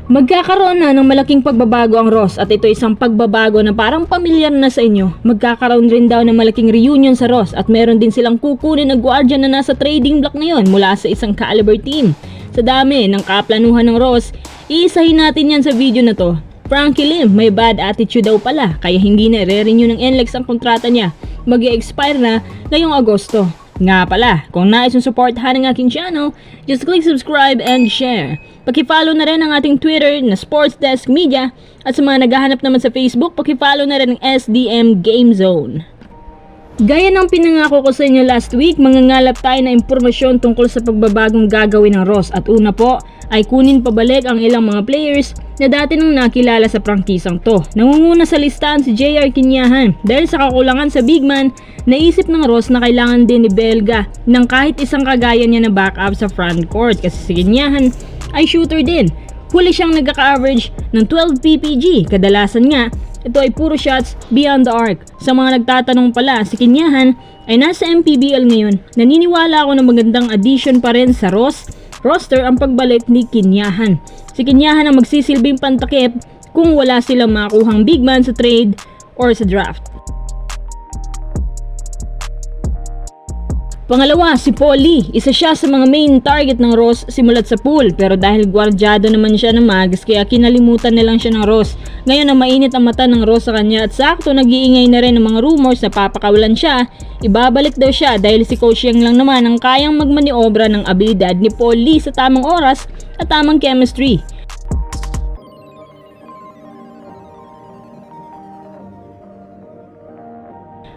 Magkakaroon na ng malaking pagbabago ang Ross at ito isang pagbabago na parang pamilyar na sa inyo. Magkakaroon rin daw ng malaking reunion sa Ross at meron din silang kukunin na guardian na nasa trading block ngayon mula sa isang caliber team. Sa dami ng kaplanuhan ng Ross, iisahin natin yan sa video na to. Frankie Lim may bad attitude daw pala kaya hindi na re-renew ng NLEX ang kontrata niya. Mag-i-expire na ngayong Agosto. Nga pala, kung nais mong supportahan ang aking channel, just click subscribe and share. Paki-follow na rin ang ating Twitter na Sports Desk Media at sa mga naghahanap naman sa Facebook, paki-follow na rin ang SDM Game Zone. Gaya ng pinangako ko sa inyo last week, mangangalap tayo ng impormasyon tungkol sa pagbabagong gagawin ng Ross at una po ay kunin pabalik ang ilang mga players na dati nang nakilala sa prangkisang to. Nangunguna sa listahan si JR Kinyahan dahil sa kakulangan sa big man, naisip ng Ross na kailangan din ni Belga ng kahit isang kagaya niya na backup sa front court kasi si Kinyahan ay shooter din. Huli siyang nagkaka-average ng 12 PPG, kadalasan nga ito ay puro shots beyond the arc. Sa mga nagtatanong pala, si Kinyahan ay nasa MPBL ngayon. Naniniwala ako na magandang addition pa rin sa roster ang pagbalik ni Kinyahan. Si Kinyahan ang magsisilbing pantakip kung wala silang makuhang big man sa trade or sa draft. Pangalawa, si Paul Lee. Isa siya sa mga main target ng Ross simulat sa pool pero dahil gwardyado naman siya ng Mags kaya kinalimutan na lang siya ng Ross. Ngayon na mainit ang mata ng Ross sa kanya at sakto nag-iingay na rin ng mga rumors na papakawalan siya, ibabalik daw siya dahil si Coach Yang lang naman ang kayang magmaniobra ng abilidad ni Paul Lee sa tamang oras at tamang chemistry.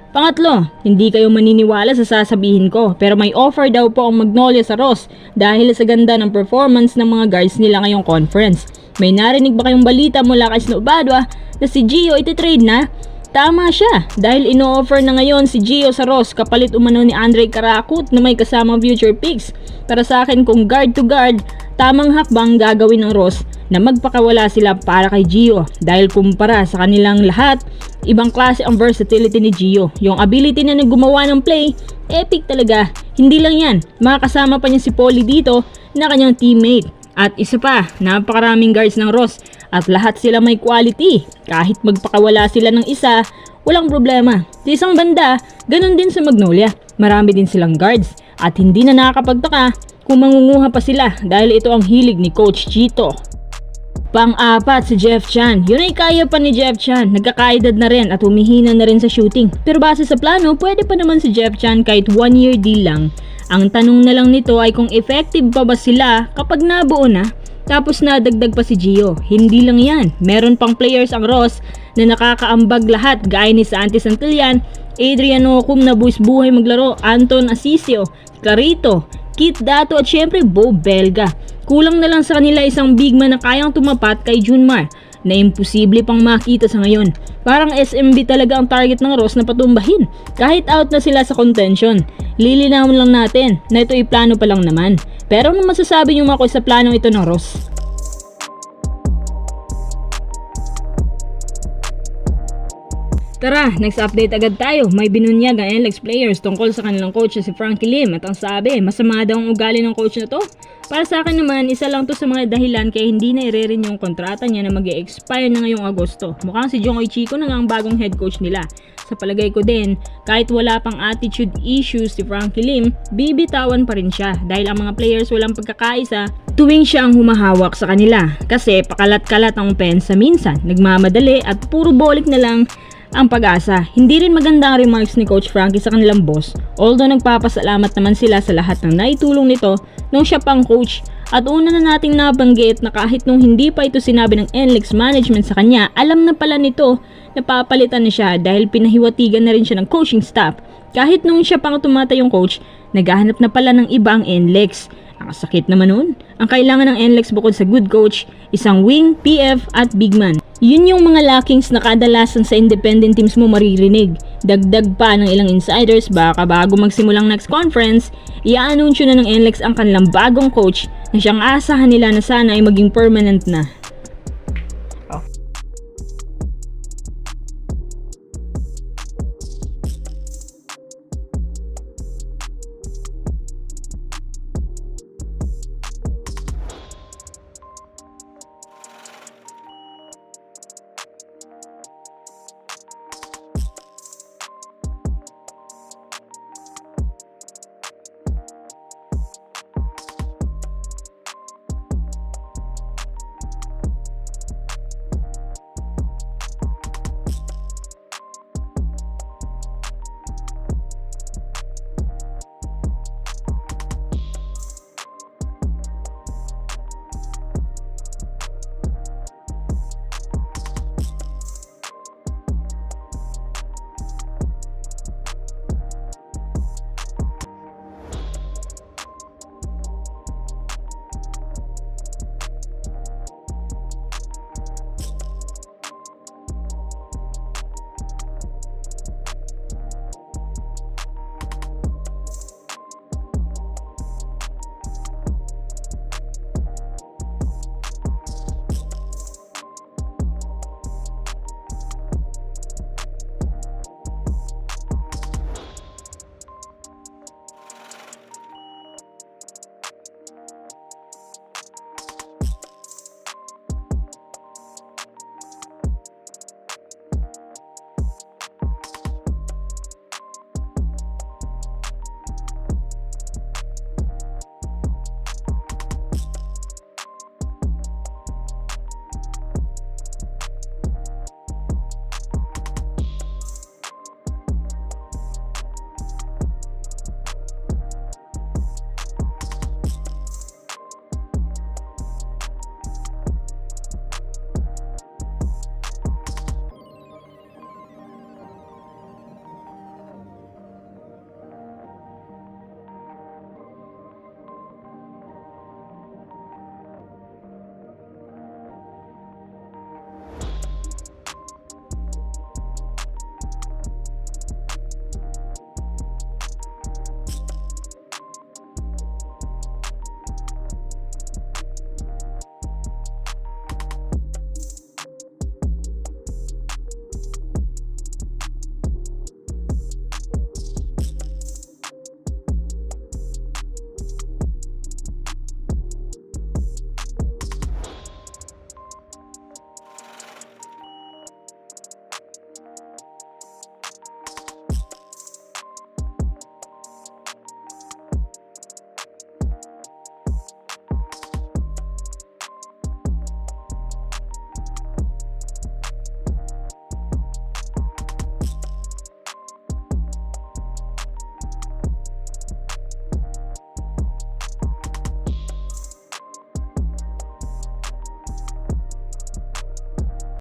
Pangatlo, hindi kayo maniniwala sa sasabihin ko pero may offer daw po ang Magnolia sa Ross dahil sa ganda ng performance ng mga guards nila ngayong conference. May narinig ba kayong balita mula kay Snoop Badwa na si Gio ititrade na? Tama siya dahil ino-offer na ngayon si Gio sa Ross kapalit umano ni Andre Karakut na may kasamang future picks. Para sa akin kung guard to guard, tamang hakbang gagawin ng Ross na magpakawala sila para kay Gio dahil kumpara sa kanilang lahat, ibang klase ang versatility ni Gio. Yung ability na gumawa ng play, epic talaga. Hindi lang yan, makakasama pa niya si Paulie dito na kanyang teammate. At isa pa, napakaraming guards ng Ross at lahat sila may quality. Kahit magpakawala sila ng isa, walang problema. Sa isang banda, ganun din sa Magnolia. Marami din silang guards at hindi na nakakapagtaka kung mangunguha pa sila dahil ito ang hilig ni Coach Chito. Pang-apat si Jeff Chan. Yun ay kaya pa ni Jeff Chan. Nagkakaedad na rin at humihina na rin sa shooting. Pero base sa plano, pwede pa naman si Jeff Chan kahit 1 year deal lang. Ang tanong na lang nito ay kung effective pa ba sila kapag nabuo na tapos nadagdag pa si Gio. Hindi lang yan. Meron pang players ang Ross na nakakaambag lahat gaya ni Santi Santillan, Adrian Ocum na buhay maglaro, Anton Asisio, Carito, Kit Dato at syempre Bo Belga. Kulang na lang sa kanila isang big man na kayang tumapat kay Junmar na imposible pang makita sa ngayon. Parang SMB talaga ang target ng Ross na patumbahin kahit out na sila sa contention. Lilinawin lang natin na ito ay plano pa lang naman. Pero ano masasabi niyo mga sa planong ito ng Ross? Tara, next update agad tayo. May binunyag ang NLEX players tungkol sa kanilang coach na si Frankie Lim at ang sabi, masama daw ang ugali ng coach na to. Para sa akin naman, isa lang to sa mga dahilan kaya hindi na i-renew yung kontrata niya na mag-e-expire na ngayong Agosto. Mukhang si Jong Chico na nga ang bagong head coach nila. Sa palagay ko din, kahit wala pang attitude issues si Frankie Lim, bibitawan pa rin siya dahil ang mga players walang pagkakaisa tuwing siya ang humahawak sa kanila. Kasi pakalat-kalat ang pensa minsan, nagmamadali at puro bolik na lang ang pag-asa. Hindi rin maganda ang remarks ni Coach Frankie sa kanilang boss, although nagpapasalamat naman sila sa lahat ng naitulong nito nung siya pang coach. At una na nating nabanggit na kahit nung hindi pa ito sinabi ng NLEX management sa kanya, alam na pala nito na papalitan na siya dahil pinahiwatigan na rin siya ng coaching staff. Kahit nung siya pang tumatayong coach, naghahanap na pala ng iba ang NLEX. Ang sakit naman nun. Ang kailangan ng NLEX bukod sa good coach, isang wing, PF at big man. Yun yung mga lackings na kadalasan sa independent teams mo maririnig. Dagdag pa ng ilang insiders, baka bago magsimulang next conference, i-anunsyo na ng NLEX ang kanilang bagong coach na siyang asahan nila na sana ay maging permanent na.